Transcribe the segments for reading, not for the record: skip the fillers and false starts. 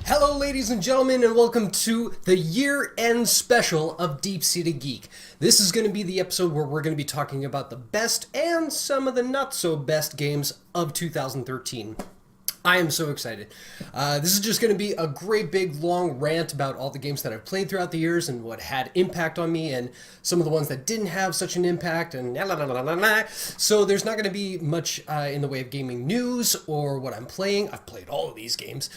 Hello ladies and gentlemen, and welcome to the year-end special of DeepSeededGeek. This is going to be the episode where we're going to be talking about the best and some of the not-so-best games of 2013. I am so excited. This is just going to be a great big long rant about all the games that I've played throughout the years and what had impact on me and some of the ones that didn't have such an impact and So there's not going to be much in the way of gaming news or what I'm playing. I've played all of these games.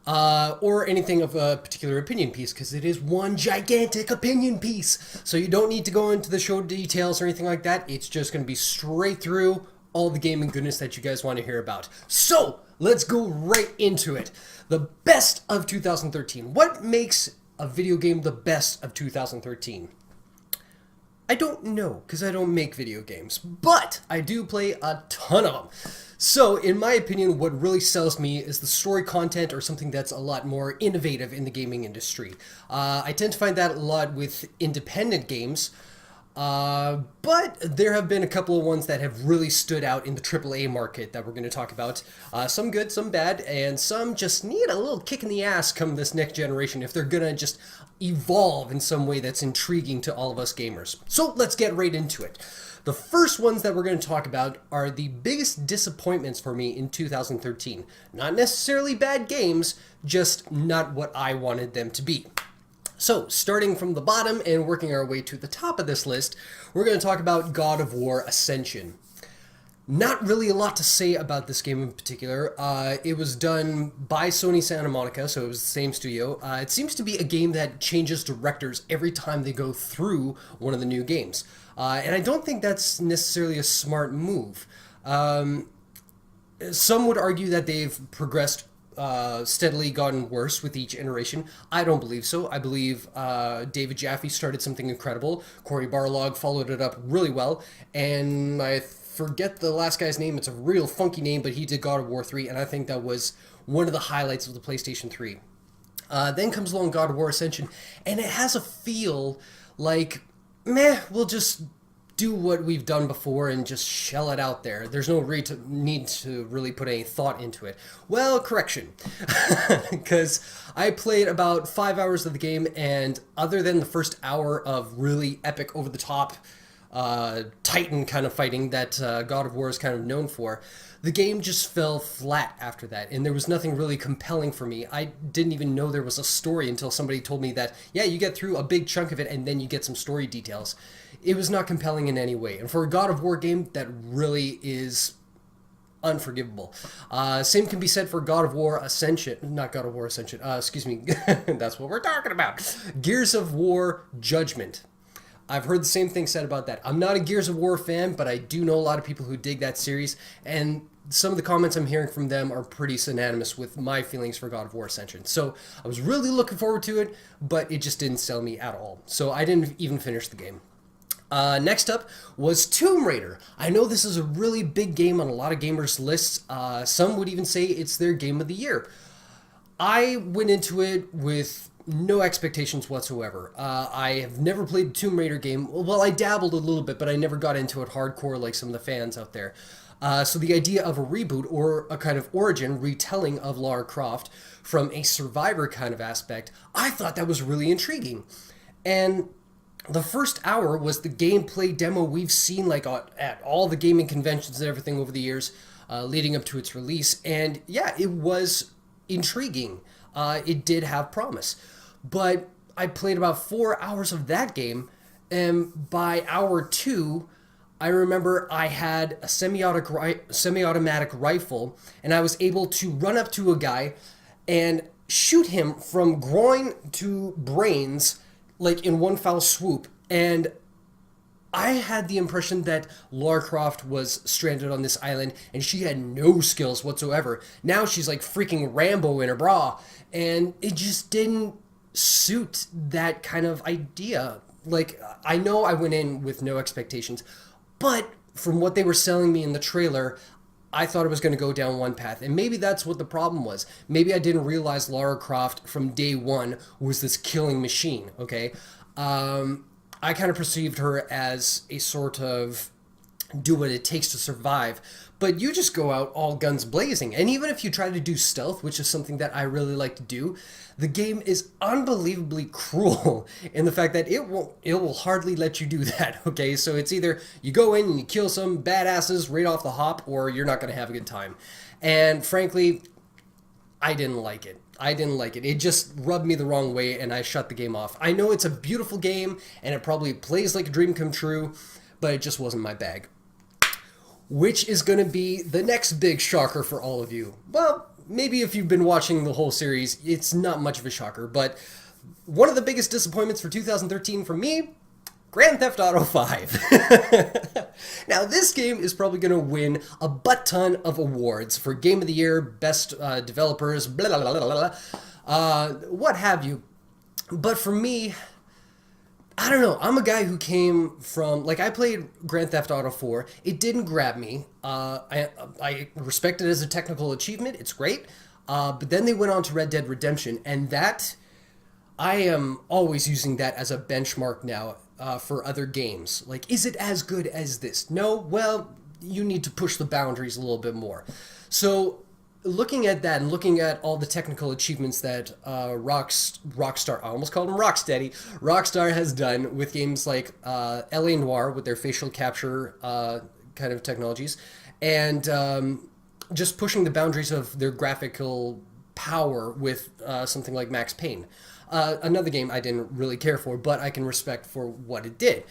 Or anything of a particular opinion piece, because it is one gigantic opinion piece. So you don't need to go into the show details or anything like that. It's just going to be straight through all the gaming goodness that you guys want to hear about. So let's go right into it. The best of 2013. What makes a video game the best of 2013? I don't know, because I don't make video games, but I do play a ton of them. So, in my opinion, what really sells me is the story content or something that's a lot more innovative in the gaming industry. I tend to find that a lot with independent games, but there have been a couple of ones that have really stood out in the AAA market that we're going to talk about. Some good, some bad, and some just need a little kick in the ass come this next generation if they're going to just evolve in some way that's intriguing to all of us gamers. So let's get right into it. The first ones that we're going to talk about are the biggest disappointments for me in 2013. Not necessarily bad games, just not what I wanted them to be. So, starting from the bottom and working our way to the top of this list, we're going to talk about God of War Ascension. Not really a lot to say about this game in particular. It was done by Sony Santa Monica, so it was the same studio. It seems to be a game that changes directors every time they go through one of the new games. And I don't think that's necessarily a smart move. Some would argue that they've progressed steadily gotten worse with each iteration. I don't believe so. I believe David Jaffe started something incredible. Cory Barlog followed it up really well. And I forget the last guy's name. It's a real funky name, but he did God of War 3, and I think that was one of the highlights of the PlayStation 3. Then comes along God of War Ascension, and it has a feel like, meh, we'll just do what we've done before and just shell it out there. There's no need to really put any thought into it. Well, correction. Because I played about 5 hours of the game, and other than the first hour of really epic, over-the-top Titan kind of fighting that God of War is kind of known for, the game just fell flat after that, and there was nothing really compelling for me. I didn't even know there was a story until somebody told me that, yeah, you get through a big chunk of it and then you get some story details. It was not compelling in any way, and for a God of War game, that really is unforgivable. Same can be said for God of War Ascension, not God of War Ascension, excuse me, that's what we're talking about. Gears of War Judgment. I've heard the same thing said about that. I'm not a Gears of War fan, but I do know a lot of people who dig that series, and some of the comments I'm hearing from them are pretty synonymous with my feelings for God of War Ascension. So I was really looking forward to it, but it just didn't sell me at all. So I didn't even finish the game. Next up was Tomb Raider. I know this is a really big game on a lot of gamers' lists. Some would even say it's their game of the year. I went into it with no expectations whatsoever. I have never played a Tomb Raider game. Well, I dabbled a little bit, but I never got into it hardcore like some of the fans out there. So the idea of a reboot or a kind of origin retelling of Lara Croft from a survivor kind of aspect, I thought that was really intriguing. And the first hour was the gameplay demo we've seen like at all the gaming conventions and everything over the years leading up to its release. And yeah, it was intriguing. It did have promise. But I played about 4 hours of that game, and by hour 2, I remember I had a semi-automatic rifle, and I was able to run up to a guy and shoot him from groin to brains, like in one foul swoop. And I had the impression that Lara Croft was stranded on this island, and she had no skills whatsoever. Now she's like freaking Rambo in her bra, and it just didn't suit that kind of idea. Like, I know I went in with no expectations, but from what they were selling me in the trailer, I thought it was going to go down one path, and maybe that's what the problem was. Maybe I didn't realize Lara Croft from day one was this killing machine, okay? I kind of perceived her as a sort of do what it takes to survive, but you just go out all guns blazing. And even if you try to do stealth, which is something that I really like to do, the game is unbelievably cruel in the fact that it will hardly let you do that. Okay, so it's either you go in and you kill some badasses right off the hop, or you're not going to have a good time. And frankly, I didn't like it. I didn't like it. It just rubbed me the wrong way, and I shut the game off. I know it's a beautiful game, and it probably plays like a dream come true, but it just wasn't my bag. Which is going to be the next big shocker for all of you. Well, maybe if you've been watching the whole series, it's not much of a shocker, but one of the biggest disappointments for 2013 for me, Grand Theft Auto 5. Now, this game is probably going to win a butt ton of awards for Game of the Year, Best Developers, blah, blah, blah, blah, blah, what have you. But for me, I don't know. I'm a guy who came from, like, I played Grand Theft Auto 4. It didn't grab me. I respect it as a technical achievement. It's great. But then they went on to Red Dead Redemption, and that, I am always using that as a benchmark now for other games. Like, is it as good as this? No? Well, you need to push the boundaries a little bit more. So, looking at that and looking at all the technical achievements that Rockstar, I almost called them Rocksteady, Rockstar has done with games like L.A. Noire with their facial capture kind of technologies, and just pushing the boundaries of their graphical power with something like Max Payne. Another game I didn't really care for, but I can respect for what it did.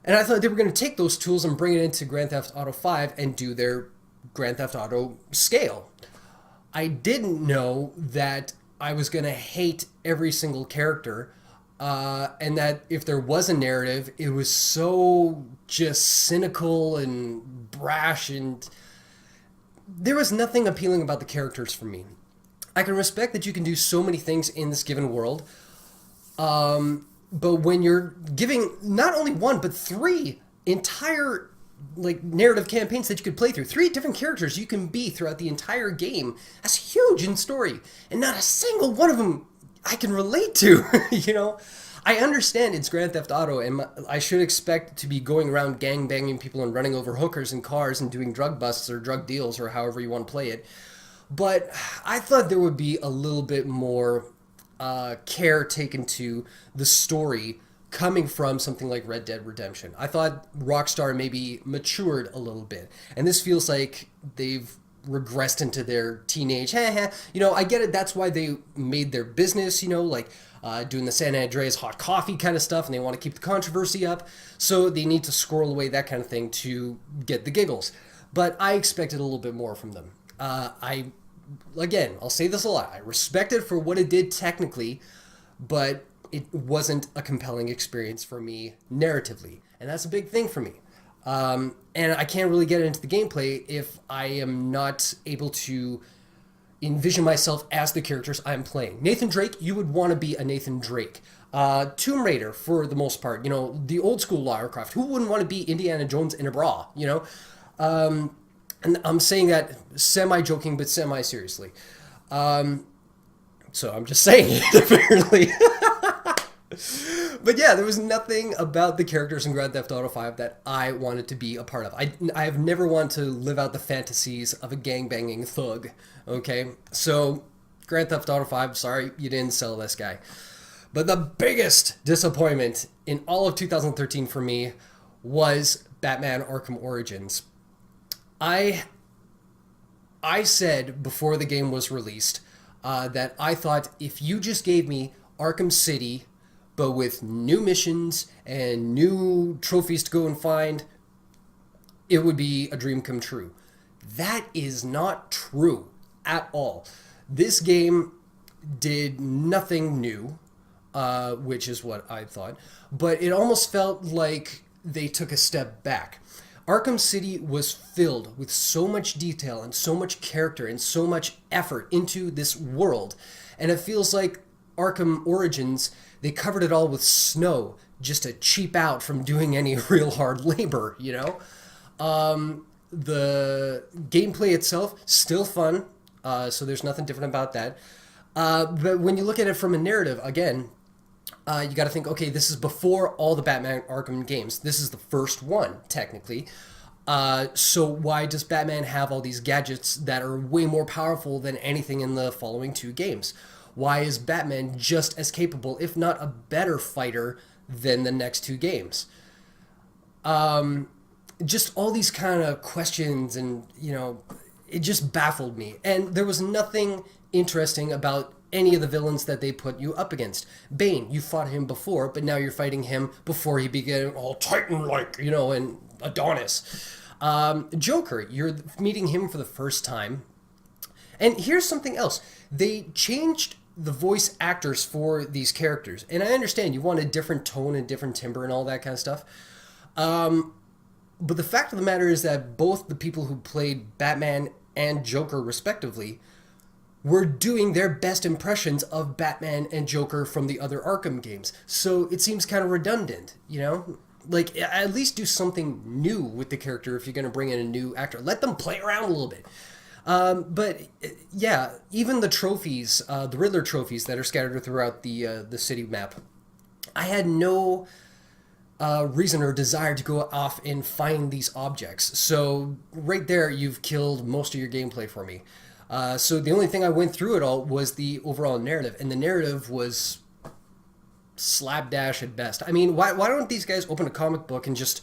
And I thought they were going to take those tools and bring it into Grand Theft Auto 5 and do their Grand Theft Auto scale. I didn't know that I was going to hate every single character, and that if there was a narrative, it was so just cynical and brash, and there was nothing appealing about the characters for me. I can respect that you can do so many things in this given world, but when you're giving not only one, but three entire narrative campaigns that you could play through, 3 different characters you can be throughout the entire game, that's huge in story, and not a single one of them I can relate to. You know, I understand it's Grand Theft Auto, and I should expect to be going around gang-banging people and running over hookers in cars and doing drug busts or drug deals or however you want to play it, but I thought there would be a little bit more care taken to the story coming from something like Red Dead Redemption. I thought Rockstar maybe matured a little bit, and this feels like they've regressed into their teenage, you know, I get it, that's why they made their business, you know, like doing the San Andreas hot coffee kind of stuff, and they want to keep the controversy up, so they need to squirrel away that kind of thing to get the giggles. But I expected a little bit more from them. Again, I'll say this a lot, I respect it for what it did technically, but it wasn't a compelling experience for me narratively, and that's a big thing for me. And I can't really get into the gameplay if I am not able to envision myself as the characters I'm playing. Nathan Drake, you would want to be a Nathan Drake. Tomb Raider, for the most part, you know, the old school Lara Croft. Who wouldn't want to be Indiana Jones in a bra, you know? And I'm saying that semi-joking, but semi-seriously. So I'm just saying it, apparently. But yeah, there was nothing about the characters in Grand Theft Auto 5 that I wanted to be a part of. I have never wanted to live out the fantasies of a gangbanging thug, okay? So, Grand Theft Auto 5, sorry, you didn't sell this guy. But the biggest disappointment in all of 2013 for me was Batman Arkham Origins. I said before the game was released that I thought if you just gave me Arkham City, but with new missions and new trophies to go and find, it would be a dream come true. That is not true at all. This game did nothing new, which is what I thought, but it almost felt like they took a step back. Arkham City was filled with so much detail and so much character and so much effort into this world, and it feels like Arkham Origins, they covered it all with snow just to cheap out from doing any real hard labor, you know? The gameplay itself, still fun, so there's nothing different about that. But when you look at it from a narrative, again, you got to think, okay, this is before all the Batman Arkham games. This is the first one, technically. So why does Batman have all these gadgets that are way more powerful than anything in the following two games? Why is Batman just as capable, if not a better fighter than the next two games? Just all these kind of questions, and it just baffled me. And there was nothing interesting about any of the villains that they put you up against. Bane, you fought him before, but now you're fighting him before he became all Titan-like, and Adonis. Joker, you're meeting him for the first time. And here's something else. They changed the voice actors for these characters. And I understand you want a different tone and different timbre and all that kind of stuff. But the fact of the matter is that both the people who played Batman and Joker respectively were doing their best impressions of Batman and Joker from the other Arkham games. So it seems kind of redundant, Like, at least do something new with the character if you're going to bring in a new actor. Let them play around a little bit. But, yeah, even the trophies, the Riddler trophies that are scattered throughout the city map, I had no reason or desire to go off and find these objects. So right there, you've killed most of your gameplay for me. So the only thing I went through it all was the overall narrative, and the narrative was slapdash at best. I mean, why don't these guys open a comic book and just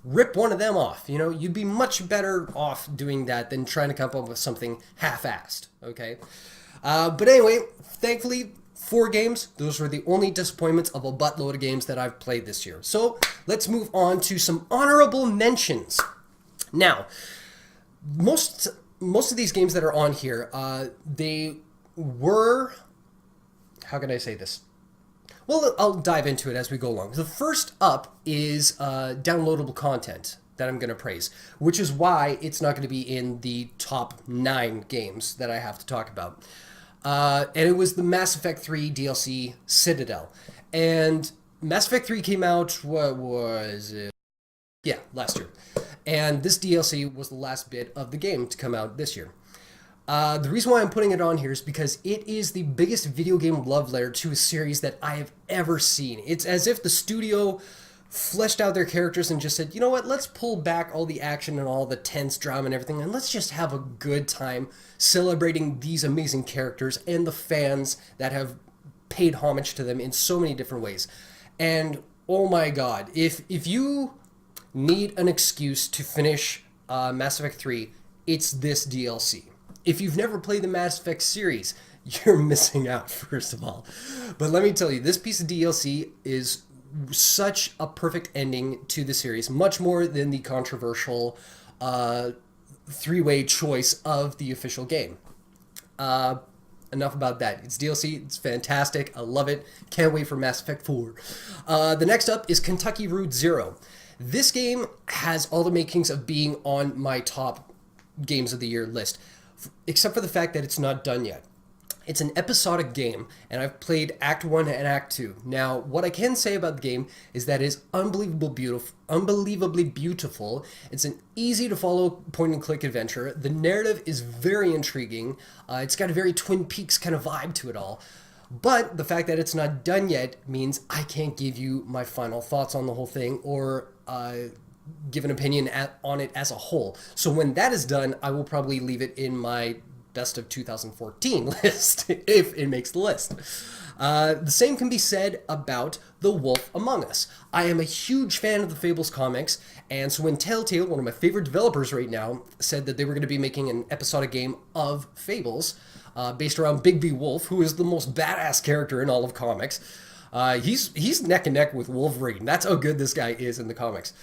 rip one of them off? You'd be much better off doing that than trying to come up with something half-assed, okay? But anyway, thankfully, 4 games, those were the only disappointments of a buttload of games that I've played this year. So let's move on to some honorable mentions. Now, most of these games that are on here, they were... How can I say this? Well, I'll dive into it as we go along. The first up is downloadable content that I'm going to praise, which is why it's not going to be in the top 9 games that I have to talk about. And it was the Mass Effect 3 DLC Citadel. And Mass Effect 3 came out, what was it? Yeah, last year. And this DLC was the last bit of the game to come out this year. The reason why I'm putting it on here is because it is the biggest video game love letter to a series that I have ever seen. It's as if the studio fleshed out their characters and just said, you know what, let's pull back all the action and all the tense drama and everything, and let's just have a good time celebrating these amazing characters and the fans that have paid homage to them in so many different ways. And oh my god, if you need an excuse to finish Mass Effect 3, it's this DLC. If you've never played the Mass Effect series, you're missing out, first of all. But let me tell you, this piece of DLC is such a perfect ending to the series, much more than the controversial 3-way choice of the official game. Enough about that. It's DLC, it's fantastic, I love it, can't wait for Mass Effect 4. The next up is Kentucky Route Zero. This game has all the makings of being on my top games of the year list, except for the fact that it's not done yet. It's an episodic game, and I've played Act 1 and Act 2. Now, what I can say about the game is that it's unbelievably beautiful. It's an easy-to-follow point-and-click adventure. The narrative is very intriguing. It's got a very Twin Peaks kind of vibe to it all. But the fact that it's not done yet means I can't give you my final thoughts on the whole thing, or give an opinion on it as a whole. So when that is done, I will probably leave it in my best of 2014 list, if it makes the list. The same can be said about The Wolf Among Us. I am a huge fan of the Fables comics, and so when Telltale, one of my favorite developers right now, said that they were going to be making an episodic game of Fables, based around Bigby Wolf, who is the most badass character in all of comics, he's neck and neck with Wolverine. That's how good this guy is in the comics.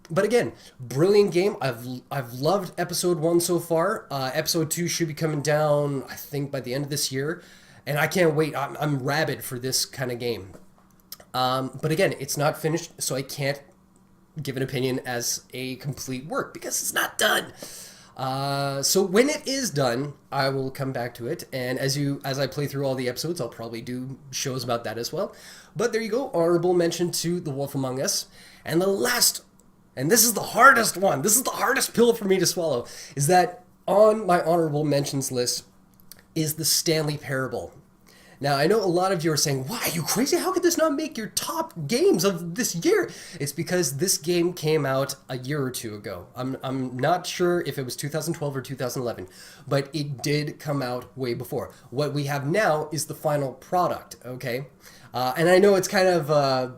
But again, brilliant game. I've loved episode 1 so far. Episode 2 should be coming down, I think, by the end of this year. And I can't wait. I'm rabid for this kind of game. But again, it's not finished, so I can't give an opinion as a complete work because it's not done. So when it is done, I will come back to it. And as I play through all the episodes, I'll probably do shows about that as well. But there you go. Honorable mention to The Wolf Among Us. And the last, and this is the hardest one, this is the hardest pill for me to swallow, is that on my honorable mentions list is the Stanley Parable. Now, I know a lot of you are saying, why, are you crazy? How could this not make your top games of this year? It's because this game came out a year or two ago. I'm not sure if it was 2012 or 2011, but it did come out way before. What we have now is the final product, okay? And I know it's kind of a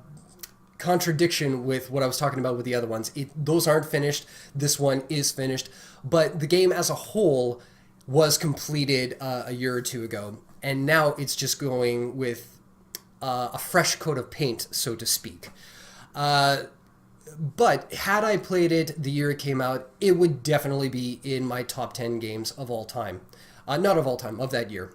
contradiction with what I was talking about with the other ones. Those aren't finished. This one is finished. But the game as a whole was completed a year or two ago. And now it's just going with a fresh coat of paint, so to speak. But had I played it the year it came out, it would definitely be in my top 10 games of all time. Not of all time, of that year.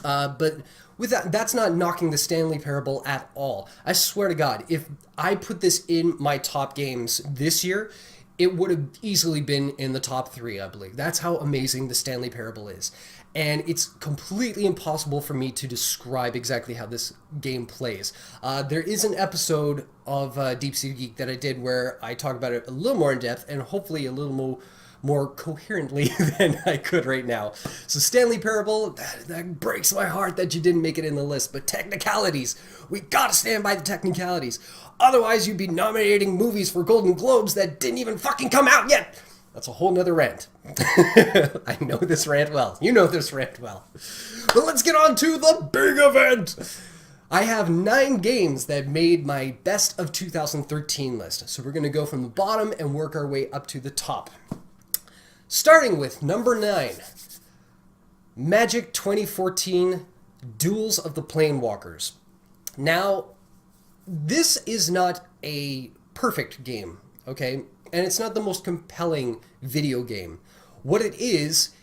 But with that, that's not knocking the Stanley Parable at all. I swear to God, if I put this in my top games this year, it would have easily been in the top 3, I believe. That's how amazing the Stanley Parable is. And it's completely impossible for me to describe exactly how this game plays. There is an episode of DeepSeededGeek that I did where I talk about it a little more in depth and hopefully a little more coherently than I could right now. So Stanley Parable, that breaks my heart that you didn't make it in the list, but technicalities, we gotta stand by the technicalities. Otherwise you'd be nominating movies for Golden Globes that didn't even fucking come out yet. That's a whole nother rant. I know this rant well. You know this rant well. But let's get on to the big event. I have 9 games that made my best of 2013 list. So we're going to go from the bottom and work our way up to the top. Starting with number 9, Magic 2014 Duels of the Planewalkers. Now, this is not a perfect game, okay? And it's not the most compelling video game. What it is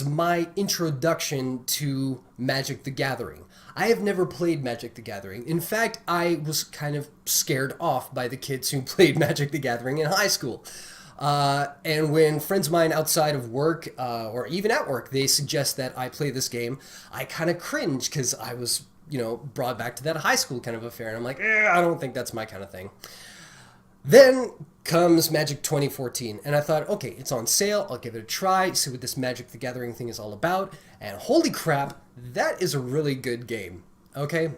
my introduction to Magic the Gathering. I have never played Magic the Gathering. In fact, I was kind of scared off by the kids who played Magic the Gathering in high school. And when friends of mine outside of work, or even at work, they suggest that I play this game, I kind of cringe because I was, brought back to that high school kind of affair. And I'm like, I don't think that's my kind of thing. Then comes Magic 2014, and I thought, okay, it's on sale, I'll give it a try, see what this Magic the Gathering thing is all about, and holy crap, that is a really good game, okay?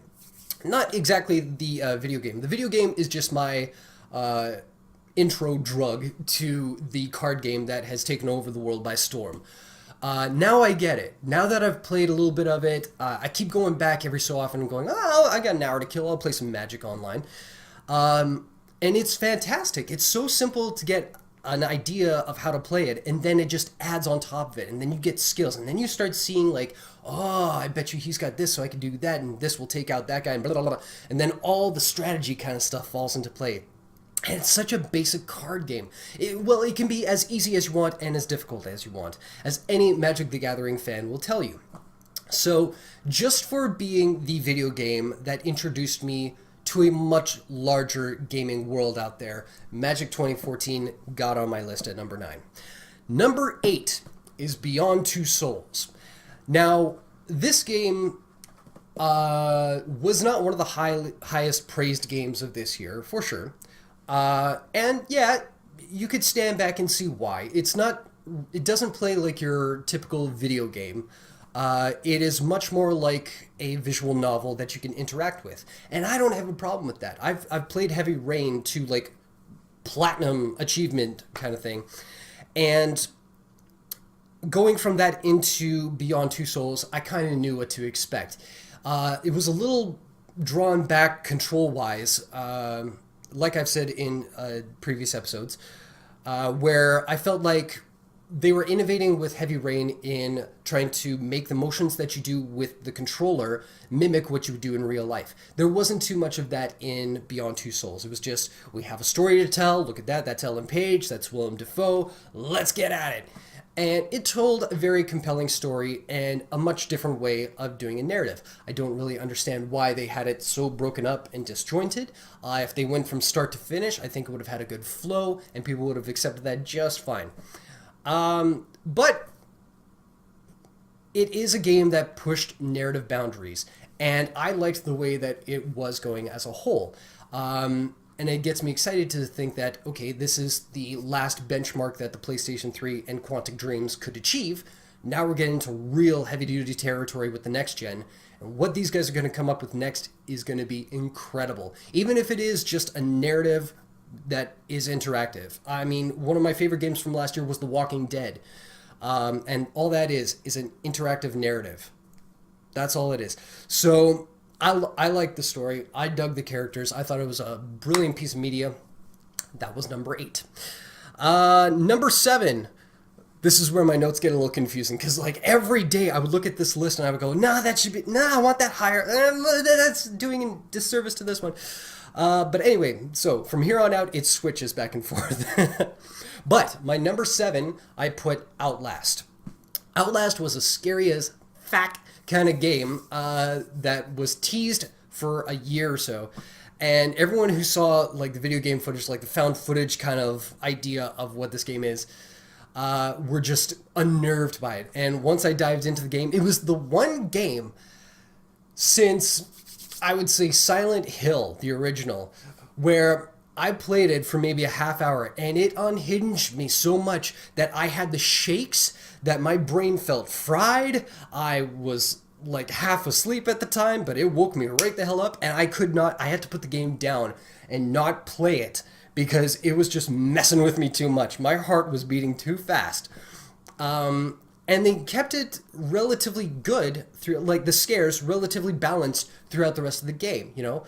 Not exactly the video game. The video game is just my intro drug to the card game that has taken over the world by storm. Now I get it. Now that I've played a little bit of it, I keep going back every so often and going, oh, I got an hour to kill, I'll play some Magic online. And it's fantastic. It's so simple to get an idea of how to play it, and then it just adds on top of it, and then you get skills, and then you start seeing like, oh, I bet you he's got this, so I can do that, and this will take out that guy, and blah, blah, blah. And then all the strategy kind of stuff falls into play. And it's such a basic card game. It can be as easy as you want and as difficult as you want, as any Magic the Gathering fan will tell you. So just for being the video game that introduced me to a much larger gaming world out there, Magic 2014 got on my list at number 9. Number 8 is Beyond Two Souls. Now, this game was not one of the highest praised games of this year, for sure. And yeah, you could stand back and see why. It doesn't play like your typical video game. It is much more like a visual novel that you can interact with. And I don't have a problem with that. I've played Heavy Rain to like platinum achievement kind of thing. And going from that into Beyond Two Souls, I kind of knew what to expect. It was a little drawn back control-wise, like I've said in previous episodes, where I felt like they were innovating with Heavy Rain in trying to make the motions that you do with the controller mimic what you would do in real life. There wasn't too much of that in Beyond Two Souls. It was just, we have a story to tell, look at that, that's Ellen Page, that's Willem Dafoe, let's get at it. And it told a very compelling story and a much different way of doing a narrative. I don't really understand why they had it so broken up and disjointed. If they went from start to finish, I think it would have had a good flow and people would have accepted that just fine. But it is a game that pushed narrative boundaries, and I liked the way that it was going as a whole. And it gets me excited to think that, okay, this is the last benchmark that the PlayStation 3 and Quantic Dreams could achieve. Now we're getting into real heavy-duty territory with the next gen. And what these guys are going to come up with next is going to be incredible. Even if it is just a narrative that is interactive. I mean, one of my favorite games from last year was The Walking Dead. And all that is an interactive narrative. That's all it is. So I like the story. I dug the characters. I thought it was a brilliant piece of media. That was number 8. Number 7. This is where my notes get a little confusing because like every day I would look at this list and I would go, nah, that should be, nah, I want that higher. That's doing a disservice to this one. But anyway, so from here on out, it switches back and forth. But my number 7, I put Outlast. Outlast was a scary as fuck kind of game that was teased for a year or so. And everyone who saw like the video game footage, like the found footage kind of idea of what this game is, were just unnerved by it. And once I dived into the game, it was the one game since, I would say, Silent Hill, the original, where I played it for maybe a half hour and it unhinged me so much that I had the shakes, that my brain felt fried. I was like half asleep at the time, but it woke me right the hell up and I had to put the game down and not play it because it was just messing with me too much. My heart was beating too fast. And they kept it relatively good through, like the scares relatively balanced throughout the rest of the game, you know.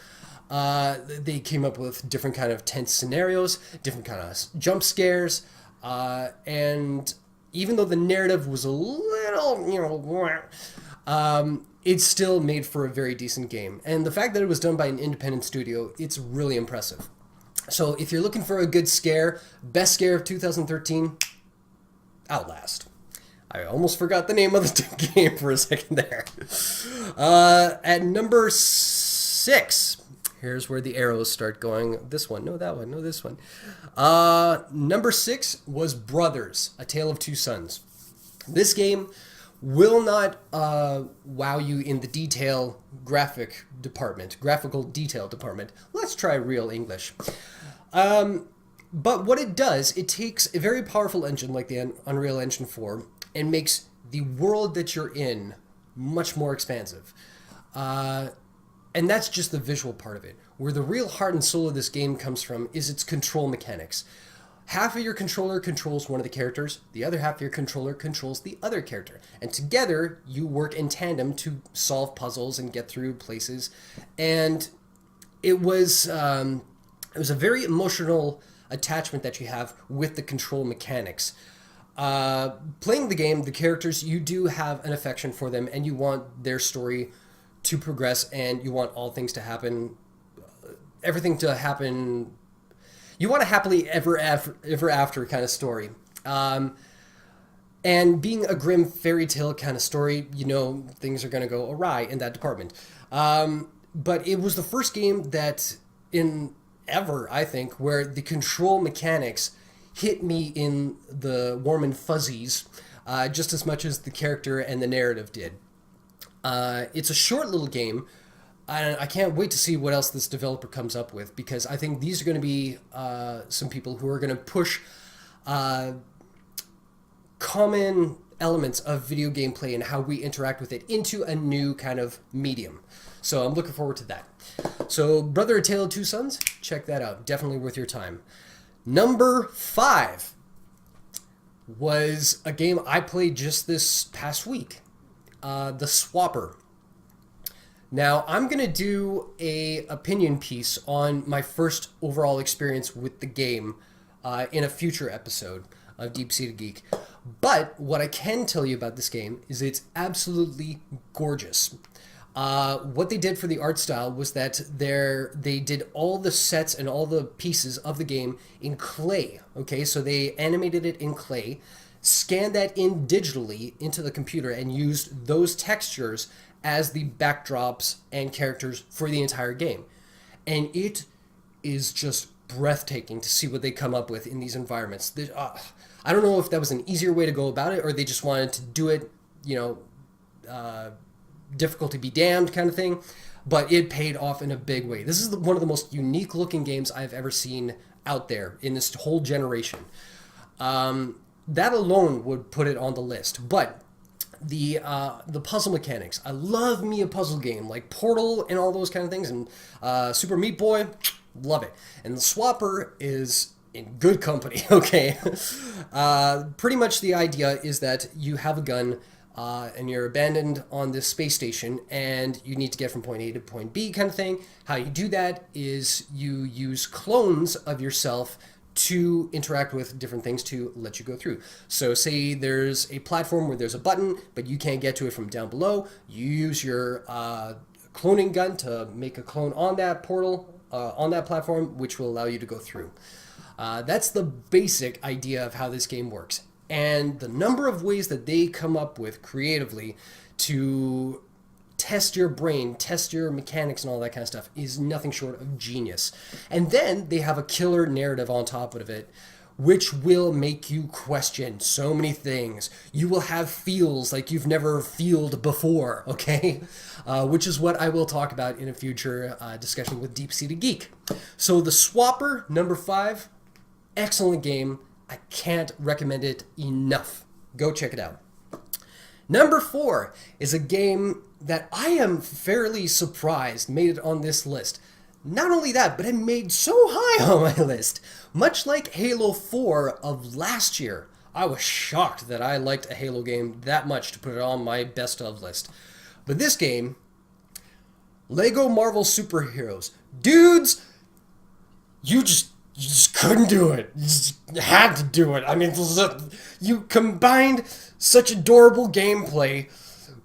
They came up with different kind of tense scenarios, different kind of jump scares, and even though the narrative was a little, you know, it still made for a very decent game. And the fact that it was done by an independent studio, it's really impressive. So if you're looking for a good scare, best scare of 2013, Outlast. I almost forgot the name of the game for a second there. At number 6, here's where the arrows start going. This one, no that one, no this one. Number 6 was Brothers, A Tale of Two Sons. This game will not wow you in the graphical detail department. Let's try real English. But what it does, it takes a very powerful engine like the Unreal Engine 4 and makes the world that you're in much more expansive. And that's just the visual part of it. Where the real heart and soul of this game comes from is its control mechanics. Half of your controller controls one of the characters, the other half of your controller controls the other character. And together, you work in tandem to solve puzzles and get through places. And it was a very emotional attachment that you have with the control mechanics. Playing the game, the characters, you do have an affection for them and you want their story to progress and you want all things to happen, everything to happen. You want a happily ever after kind of story. And being a grim fairy tale kind of story, you know, things are going to go awry in that department. But it was the first game that ever, I think, where the control mechanics hit me in the warm and fuzzies just as much as the character and the narrative did. It's a short little game, and I can't wait to see what else this developer comes up with, because I think these are going to be some people who are going to push common elements of video gameplay and how we interact with it into a new kind of medium. So I'm looking forward to that. So Brother, A Tale of Two Sons, check that out. Definitely worth your time. Number 5 was a game I played just this past week, The Swapper. Now, I'm going to do a opinion piece on my first overall experience with the game in a future episode of DeepSeededGeek. But what I can tell you about this game is it's absolutely gorgeous. What they did for the art style was that they did all the sets and all the pieces of the game in clay. Okay, so they animated it in clay, scanned that in digitally into the computer, and used those textures as the backdrops and characters for the entire game. And it is just breathtaking to see what they come up with in these environments. I don't know if that was an easier way to go about it, or they just wanted to do it, difficulty be damned kind of thing, but it paid off in a big way. This is one of the most unique looking games I've ever seen out there in this whole generation. That alone would put it on the list. But the puzzle mechanics. I love me a puzzle game like Portal and all those kind of things, and Super Meat Boy, love it. And the Swapper is in good company. Okay, pretty much the idea is that you have a gun. And you're abandoned on this space station, and you need to get from point A to point B kind of thing. How you do that is you use clones of yourself to interact with different things to let you go through. So say there's a platform where there's a button, but you can't get to it from down below. You use your cloning gun to make a clone on that portal, on that platform, which will allow you to go through. That's the basic idea of how this game works. And the number of ways that they come up with creatively to test your brain, test your mechanics and all that kind of stuff is nothing short of genius. And then they have a killer narrative on top of it, which will make you question so many things. You will have feels like you've never feeled before, okay? Which is what I will talk about in a future discussion with DeepSeededGeek. So the Swapper, number 5, excellent game. I can't recommend it enough. Go check it out. Number 4 is a game that I am fairly surprised made it on this list. Not only that, but it made so high on my list. Much like Halo 4 of last year, I was shocked that I liked a Halo game that much to put it on my best of list. But this game, Lego Marvel Superheroes. Dudes, you just couldn't do it. You just had to do it. I mean, you combined such adorable gameplay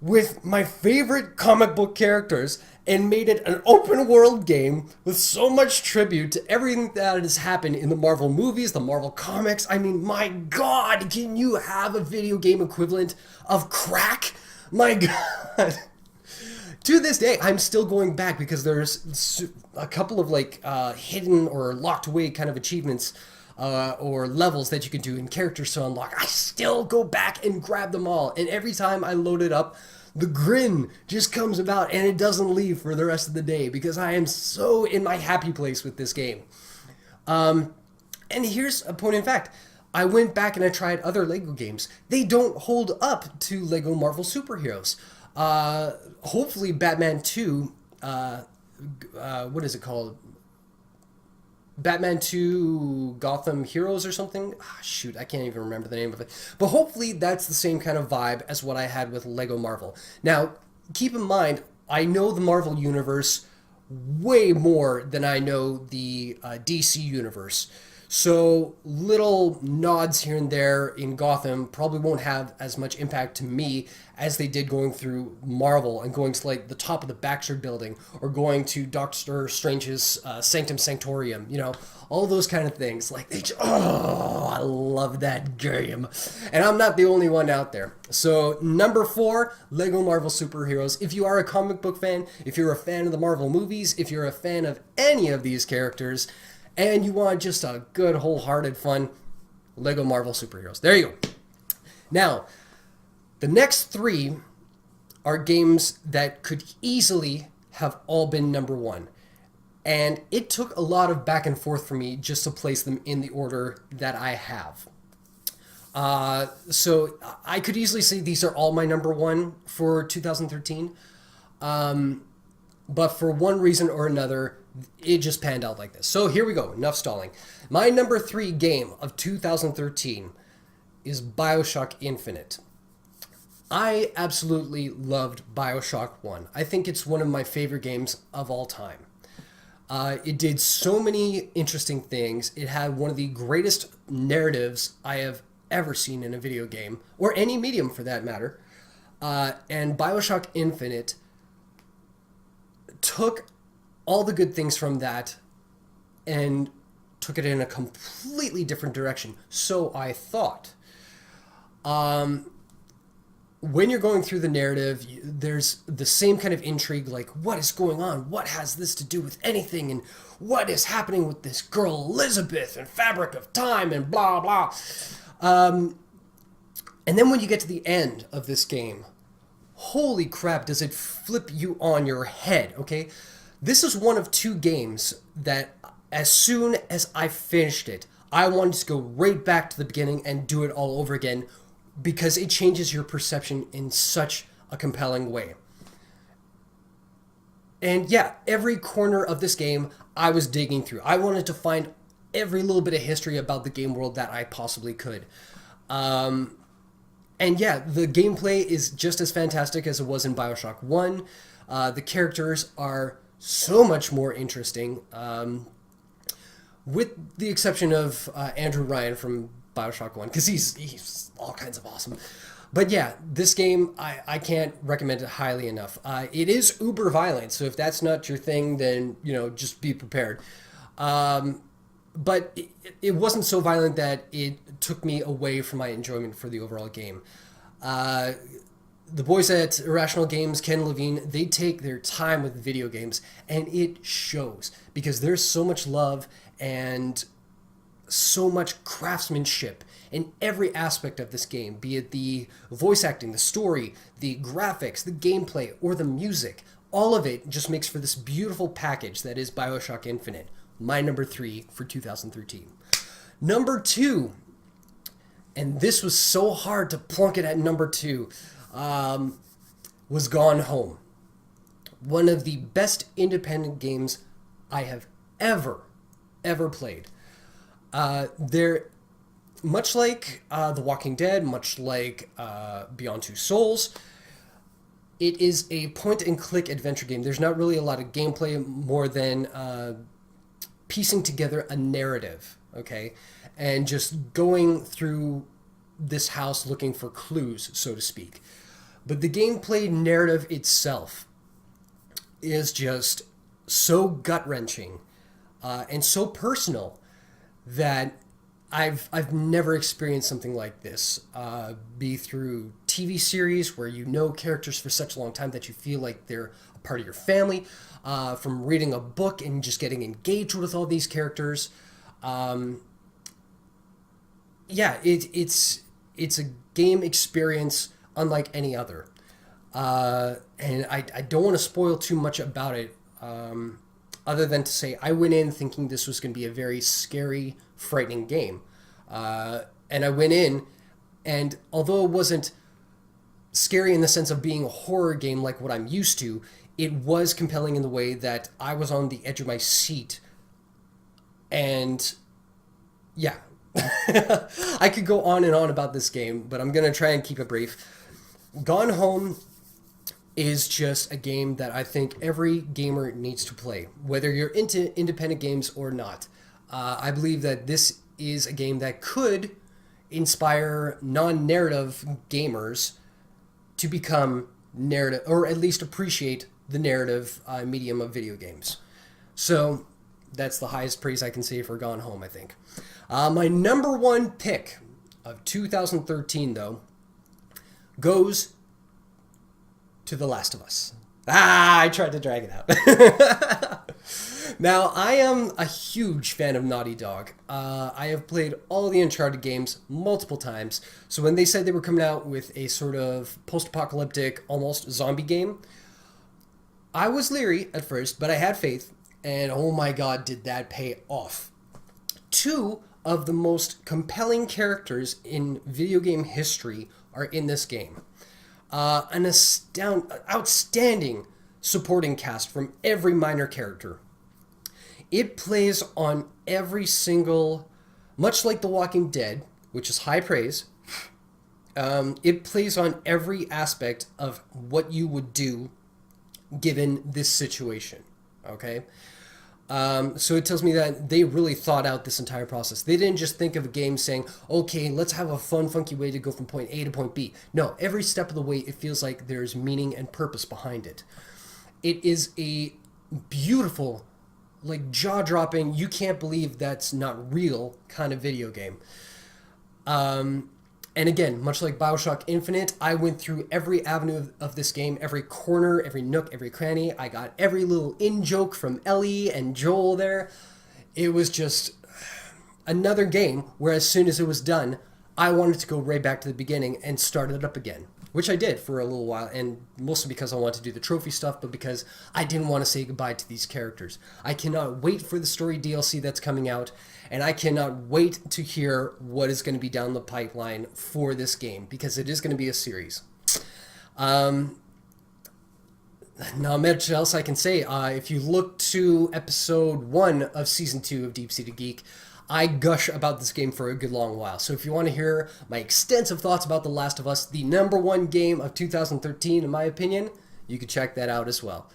with my favorite comic book characters and made it an open world game with so much tribute to everything that has happened in the Marvel movies, the Marvel comics. I mean, my God, can you have a video game equivalent of crack? My God. To this day, I'm still going back because there's a couple of like hidden or locked away kind of achievements or levels that you can do in characters to unlock. I still go back and grab them all. And every time I load it up, the grin just comes about and it doesn't leave for the rest of the day because I am so in my happy place with this game. And here's a point in fact. I went back and I tried other Lego games. They don't hold up to Lego Marvel Superheroes. Hopefully Batman 2, what is it called? Batman 2 Gotham Heroes or something? Shoot, I can't even remember the name of it. But hopefully that's the same kind of vibe as what I had with Lego Marvel. Now, keep in mind, I know the Marvel Universe way more than I know the DC Universe. So little nods here and there in Gotham probably won't have as much impact to me as they did going through Marvel and going to like the top of the Baxter building or going to Doctor Strange's Sanctum Sanctorium, you know, all those kind of things. Like, I love that game. And I'm not the only one out there. So number 4, Lego Marvel Superheroes. If you are a comic book fan, if you're a fan of the Marvel movies, if you're a fan of any of these characters, and you want just a good, wholehearted fun, Lego Marvel Superheroes. There you go. Now, the next 3 are games that could easily have all been number 1. And it took a lot of back and forth for me just to place them in the order that I have. So I could easily say these are all my number 1 for 2013. But for one reason or another, it just panned out like this. So here we go. Enough stalling. My number 3 game of 2013 is Bioshock Infinite. I absolutely loved Bioshock 1. I think it's one of my favorite games of all time. It did so many interesting things. It had one of the greatest narratives I have ever seen in a video game, or any medium for that matter. And Bioshock Infinite took all the good things from that and took it in a completely different direction. So I thought. When you're going through the narrative, there's the same kind of intrigue, like what is going on? What has this to do with anything? And what is happening with this girl Elizabeth and Fabric of Time and blah, blah. And then when you get to the end of this game, holy crap, does it flip you on your head, okay? This is one of 2 games that as soon as I finished it, I wanted to go right back to the beginning and do it all over again because it changes your perception in such a compelling way. And yeah, every corner of this game I was digging through. I wanted to find every little bit of history about the game world that I possibly could. And yeah, the gameplay is just as fantastic as it was in Bioshock 1. The characters are so much more interesting, with the exception of Andrew Ryan from Bioshock 1, because he's all kinds of awesome. But yeah, this game, I can't recommend it highly enough. It is uber violent, so if that's not your thing, then, just be prepared. But it wasn't so violent that it took me away from my enjoyment for the overall game. The boys at Irrational Games, Ken Levine, they take their time with video games, and it shows, because there's so much love and so much craftsmanship in every aspect of this game, be it the voice acting, the story, the graphics, the gameplay, or the music. All of it just makes for this beautiful package that is Bioshock Infinite, my number 3 for 2013. Number 2, and this was so hard to plunk it at number 2, was Gone Home. One of the best independent games I have ever played. They're much like The Walking Dead, much like Beyond Two Souls. It is a point-and-click adventure game. There's not really a lot of gameplay more than piecing together a narrative, okay? And just going through this house looking for clues, so to speak. But the gameplay narrative itself is just so gut-wrenching and so personal that I've never experienced something like this, be through TV series where you know characters for such a long time that you feel like they're a part of your family, from reading a book and just getting engaged with all these characters. It's a game experience unlike any other. And I don't want to spoil too much about it, other than to say I went in thinking this was going to be a very scary, frightening game. And I went in, and although it wasn't scary in the sense of being a horror game like what I'm used to, it was compelling in the way that I was on the edge of my seat. And yeah, I could go on and on about this game, but I'm going to try and keep it brief. Gone Home is just a game that I think every gamer needs to play, whether you're into independent games or not. I believe that this is a game that could inspire non-narrative gamers to become narrative, or at least appreciate the narrative medium of video games. So that's the highest praise I can say for Gone Home, I think. My number 1 pick of 2013, though, goes to The Last of Us. I tried to drag it out. Now, I am a huge fan of Naughty Dog. I have played all the Uncharted games multiple times. So when they said they were coming out with a sort of post-apocalyptic, almost zombie game, I was leery at first, but I had faith. And oh my god, did that pay off. 2 of the most compelling characters in video game history are in this game. An outstanding supporting cast from every minor character. It plays on every single, much like The Walking Dead, which is high praise, it plays on every aspect of what you would do given this situation, okay? So it tells me that they really thought out this entire process. They didn't just think of a game saying, okay, let's have a fun, funky way to go from point A to point B. No, every step of the way, it feels like there's meaning and purpose behind it. It is a beautiful, like jaw-dropping, you can't believe that's not real kind of video game. And again, much like Bioshock Infinite, I went through every avenue of this game, every corner, every nook, every cranny. I got every little in-joke from Ellie and Joel there. It was just another game where as soon as it was done, I wanted to go right back to the beginning and start it up again. which I did for a little while, and mostly because I wanted to do the trophy stuff, but because I didn't want to say goodbye to these characters. I cannot wait for the story DLC that's coming out, and I cannot wait to hear what is going to be down the pipeline for this game, because it is going to be a series. Not much else I can say. If you look to episode 1 of season 2 of Deep Seeded Geek, I gush about this game for a good long while. So if you want to hear my extensive thoughts about The Last of Us, the #1 game of 2013 in my opinion, you can check that out as well.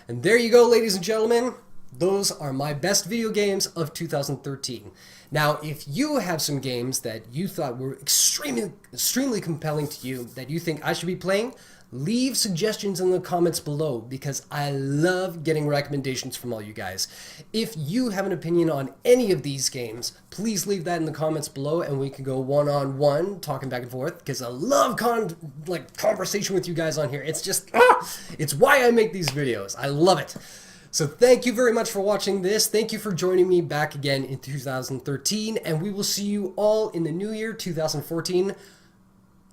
And there you go, ladies and gentlemen. Those are my best video games of 2013. Now, if you have some games that you thought were extremely compelling to you that you think I should be playing, leave suggestions in the comments below, because I love getting recommendations from all you guys. If you have an opinion on any of these games, please leave that in the comments below, and we can go one-on-one, talking back and forth, because I love conversation with you guys on here. It's just, it's why I make these videos. I love it. So thank you very much for watching this. Thank you for joining me back again in 2013, and we will see you all in the new year, 2014.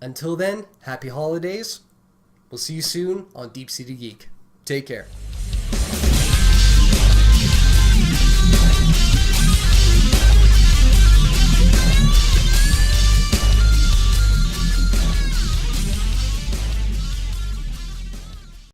Until then, happy holidays. We'll see you soon on Deep Seeded Geek. Take care.